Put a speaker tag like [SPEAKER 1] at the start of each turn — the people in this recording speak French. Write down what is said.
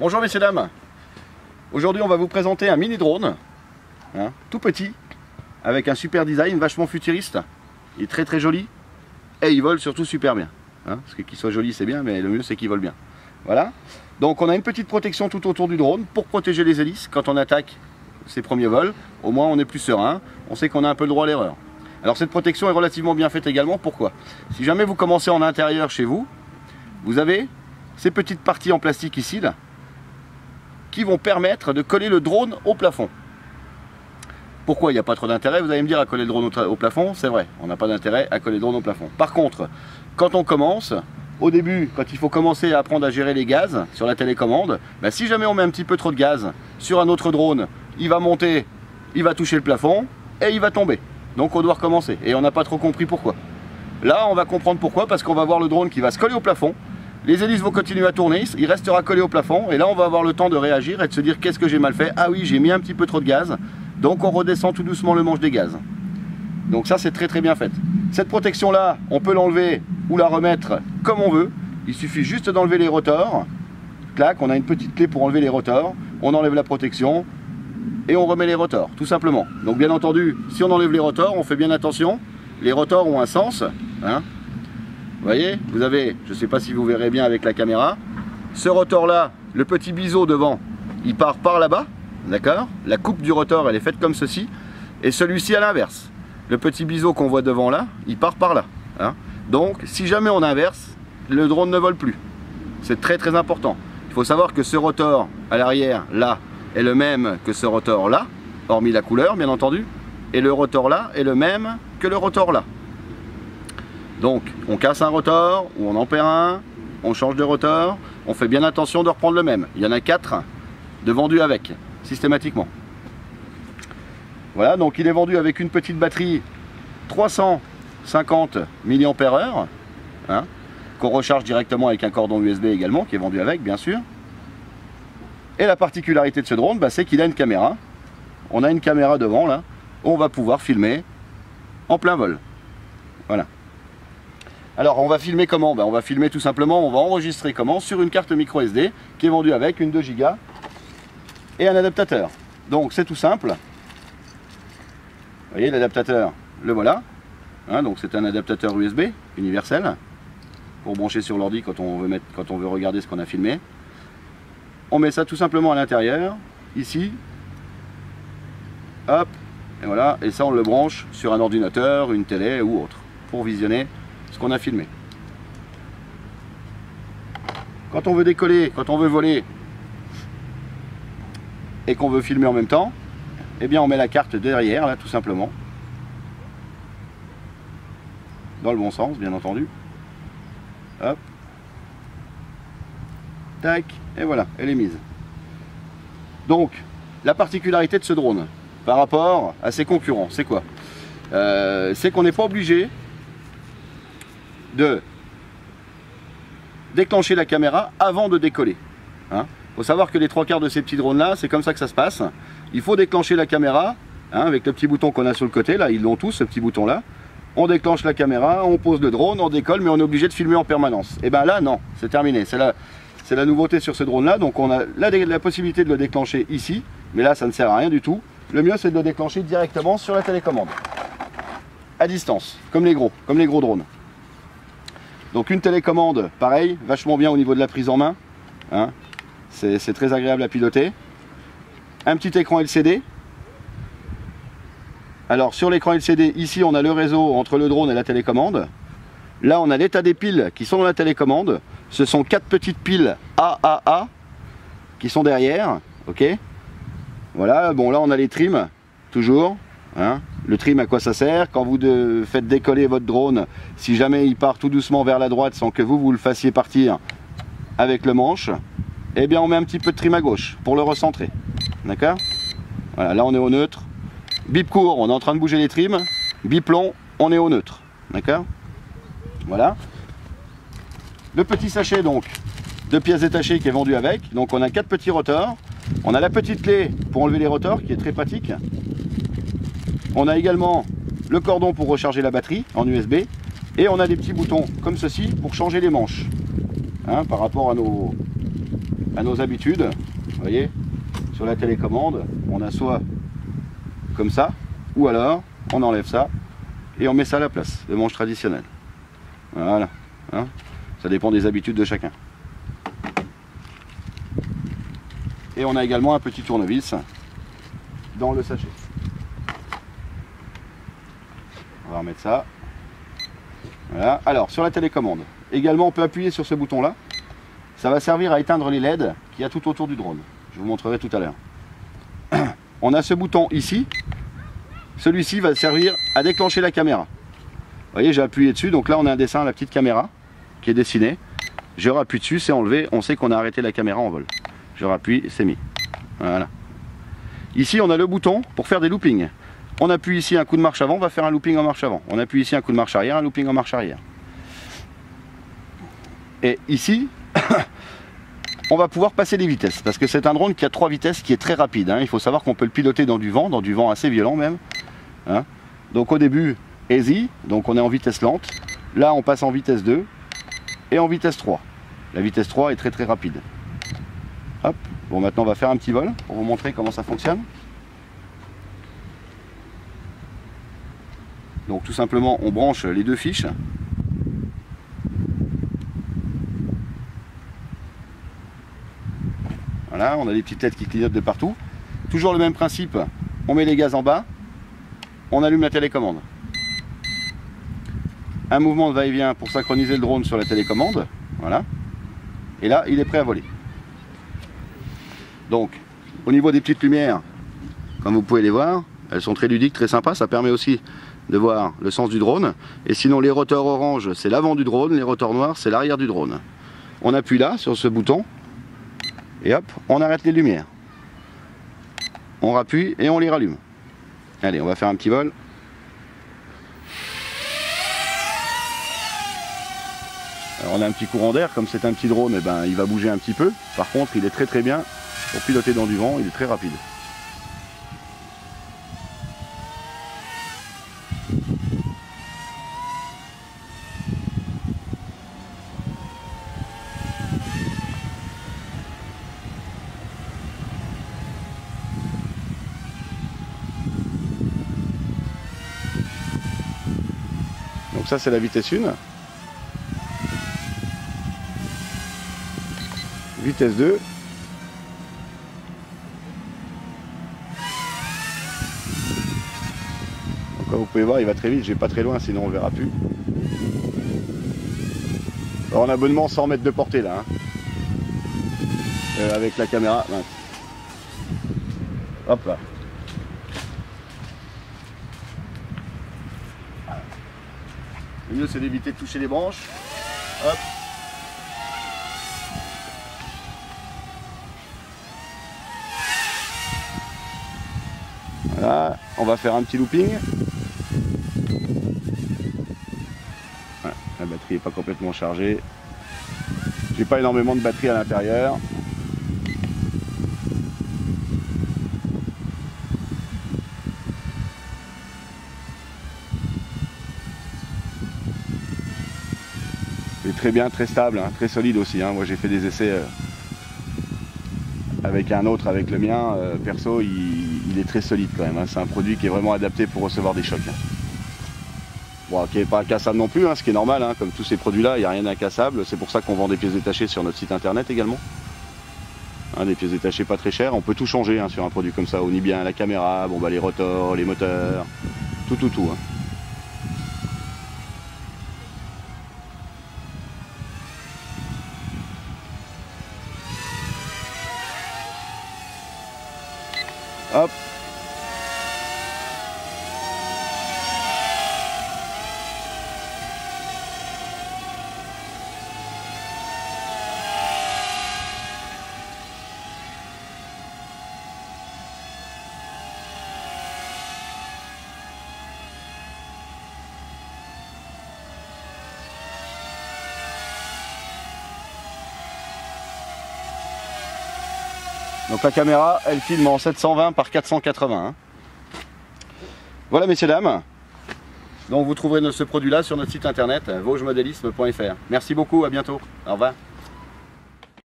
[SPEAKER 1] Bonjour messieurs dames. Aujourd'hui on va vous présenter un mini drone, tout petit, avec un super design vachement futuriste. Il est très joli et il vole surtout super bien. Parce que qu'il soit joli c'est bien, mais le mieux c'est qu'il vole bien. Voilà. Donc on a une petite protection tout autour du drone pour protéger les hélices quand on attaque ses premiers vols. Au moins on est plus serein, on sait qu'on a un peu le droit à l'erreur. Alors cette protection est relativement bien faite également. Pourquoi? Si jamais vous commencez en intérieur chez vous, vous avez ces petites parties en plastique ici là, qui vont permettre de coller le drone au plafond. Pourquoi il n'y a pas trop d'intérêt, vous allez me dire, à coller le drone au plafond? C'est vrai, on n'a pas d'intérêt à coller le drone au plafond. Par contre, quand on commence, au début, quand il faut commencer à apprendre à gérer les gaz sur la télécommande, si jamais on met un petit peu trop de gaz sur un autre drone, il va monter, il va toucher le plafond et il va tomber. Donc on doit recommencer et on n'a pas trop compris pourquoi. Là on va comprendre pourquoi, parce qu'on va voir le drone qui va se coller au plafond. Les hélices vont continuer à tourner, il restera collé au plafond et là on va avoir le temps de réagir et de se dire qu'est-ce que j'ai mal fait. Ah oui, j'ai mis un petit peu trop de gaz, donc on redescend tout doucement le manche des gaz. Donc ça c'est très bien fait. Cette protection là, on peut l'enlever ou la remettre comme on veut. Il suffit juste d'enlever les rotors. Clac, on a une petite clé pour enlever les rotors. On enlève la protection et on remet les rotors, tout simplement. Donc bien entendu, si on enlève les rotors, on fait bien attention. Les rotors ont un sens, Vous voyez, vous avez, je ne sais pas si vous verrez bien avec la caméra, ce rotor là, le petit biseau devant, il part par là-bas, d'accord? La coupe du rotor elle est faite comme ceci, et celui-ci à l'inverse. Le petit biseau qu'on voit devant là, il part par là. Donc si jamais on inverse, le drone ne vole plus. C'est très important. Il faut savoir que ce rotor à l'arrière là est le même que ce rotor là, hormis la couleur bien entendu, et le rotor là est le même que le rotor là. Donc on casse un rotor ou on en perd un, on change de rotor, on fait bien attention de reprendre le même. Il y en a 4 de vendus avec, systématiquement. Voilà, donc il est vendu avec une petite batterie 350 mAh, qu'on recharge directement avec un cordon USB également, qui est vendu avec bien sûr. Et la particularité de ce drone, c'est qu'il a une caméra. On a une caméra devant là, où on va pouvoir filmer en plein vol. Voilà. Alors on va filmer comment? On va filmer tout simplement, on va enregistrer comment? Sur une carte micro SD qui est vendue avec une 2 Go et un adaptateur. Donc c'est tout simple. Vous voyez l'adaptateur, le voilà. Donc c'est un adaptateur USB universel pour brancher sur l'ordi quand on veut regarder ce qu'on a filmé. On met ça tout simplement à l'intérieur, ici. Hop, et voilà, et ça on le branche sur un ordinateur, une télé ou autre pour visionner ce qu'on a filmé. Quand on veut décoller, quand on veut voler et qu'on veut filmer en même temps, eh bien on met la carte derrière là tout simplement, dans le bon sens bien entendu. Hop, tac, et voilà, elle est mise. Donc la particularité de ce drone par rapport à ses concurrents, c'est quoi? C'est qu'on n'est pas obligé de déclencher la caméra avant de décoller. Faut savoir que les 3/4 de ces petits drones là, c'est comme ça que ça se passe. Il faut déclencher la caméra avec le petit bouton qu'on a sur le côté là, ils l'ont tous ce petit bouton là. On déclenche la caméra, on pose le drone, on décolle, mais on est obligé de filmer en permanence. Et bien là non, c'est terminé. C'est la nouveauté sur ce drone là. Donc on a la possibilité de le déclencher ici, mais là ça ne sert à rien du tout. Le mieux c'est de le déclencher directement sur la télécommande, à distance, comme les gros drones. Donc une télécommande, pareil, vachement bien au niveau de la prise en main. C'est très agréable à piloter. Un petit écran LCD. Alors sur l'écran LCD, ici on a le réseau entre le drone et la télécommande. Là on a l'état des piles qui sont dans la télécommande. Ce sont 4 petites piles AAA qui sont derrière. Ok. Voilà, bon là on a les trims, toujours. Le trim, à quoi ça sert? Quand vous faites décoller votre drone, si jamais il part tout doucement vers la droite sans que vous le fassiez partir avec le manche, eh bien on met un petit peu de trim à gauche pour le recentrer. D'accord? Voilà, là on est au neutre. Bip court, on est en train de bouger les trims. Bip long, on est au neutre. D'accord? Voilà. Le petit sachet donc de pièces détachées qui est vendu avec. Donc on a 4 petits rotors. On a la petite clé pour enlever les rotors qui est très pratique. On a également le cordon pour recharger la batterie en USB et on a des petits boutons comme ceci pour changer les manches par rapport à à nos habitudes. Vous voyez, sur la télécommande, on a soit comme ça, ou alors on enlève ça et on met ça à la place, le manche traditionnel. Voilà, hein, ça dépend des habitudes de chacun. Et on a également un petit tournevis dans le sachet. On va remettre ça. Voilà. Alors sur la télécommande, également on peut appuyer sur ce bouton là. Ça va servir à éteindre les LED qu'il y a tout autour du drone. Je vous montrerai tout à l'heure. On a ce bouton ici. Celui-ci va servir à déclencher la caméra. Vous voyez, j'ai appuyé dessus, donc là on a un dessin à la petite caméra qui est dessinée. Je rappuie dessus, c'est enlevé, on sait qu'on a arrêté la caméra en vol. Je rappuie, c'est mis. Voilà. Ici on a le bouton pour faire des loopings. On appuie ici un coup de marche avant, on va faire un looping en marche avant. On appuie ici un coup de marche arrière, un looping en marche arrière. Et ici, on va pouvoir passer les vitesses, parce que c'est un drone qui a 3 vitesses, qui est très rapide. Hein. Il faut savoir qu'on peut le piloter dans du vent assez violent même. Hein. Donc au début, easy, donc on est en vitesse lente. Là on passe en vitesse 2 et en vitesse 3. La vitesse 3 est très très rapide. Hop. Bon, maintenant on va faire un petit vol pour vous montrer comment ça fonctionne. Donc tout simplement on branche les deux fiches. Voilà, on a des petites têtes qui clignotent de partout. Toujours le même principe, on met les gaz en bas, on allume la télécommande. Un mouvement de va-et-vient pour synchroniser le drone sur la télécommande. Voilà. Et là, il est prêt à voler. Donc, au niveau des petites lumières, comme vous pouvez les voir, elles sont très ludiques, très sympas. Ça permet aussi de voir le sens du drone. Et sinon, les rotors orange, c'est l'avant du drone. Les rotors noirs, c'est l'arrière du drone. On appuie là, sur ce bouton. Et hop, on arrête les lumières. On rappuie et on les rallume. Allez, on va faire un petit vol. Alors on a un petit courant d'air, comme c'est un petit drone, eh ben, il va bouger un petit peu. Par contre, il est très très bien pour piloter dans du vent, il est très rapide. Donc ça c'est la vitesse 1. Vitesse 2. Donc comme vous pouvez voir, il va très vite, j'ai pas très loin, sinon on le verra plus. Alors, en abonnement 100 mètres de portée là. Hein. Avec la caméra. Mince. Hop là. Le mieux c'est d'éviter de toucher les branches. Hop. Voilà, on va faire un petit looping. Voilà, la batterie n'est pas complètement chargée. J'ai pas énormément de batterie à l'intérieur. C'est très bien, très stable, hein, très solide aussi. Hein. Moi j'ai fait des essais avec un autre, avec le mien. Perso, il est très solide quand même. Hein. C'est un produit qui est vraiment adapté pour recevoir des chocs. Hein. Bon, qui n'est pas incassable non plus, hein, ce qui est normal. Hein. Comme tous ces produits-là, il n'y a rien d'incassable. C'est pour ça qu'on vend des pièces détachées sur notre site internet également. Hein, des pièces détachées pas très chères. On peut tout changer hein, sur un produit comme ça. On y bien la caméra, bon, bah, les rotors, les moteurs, tout. Hein. Hop. Donc la caméra, elle filme en 720 par 480. Hein. Voilà messieurs dames. Donc vous trouverez ce produit là sur notre site internet vosgesmodelisme.fr. Merci beaucoup, à bientôt. Au revoir.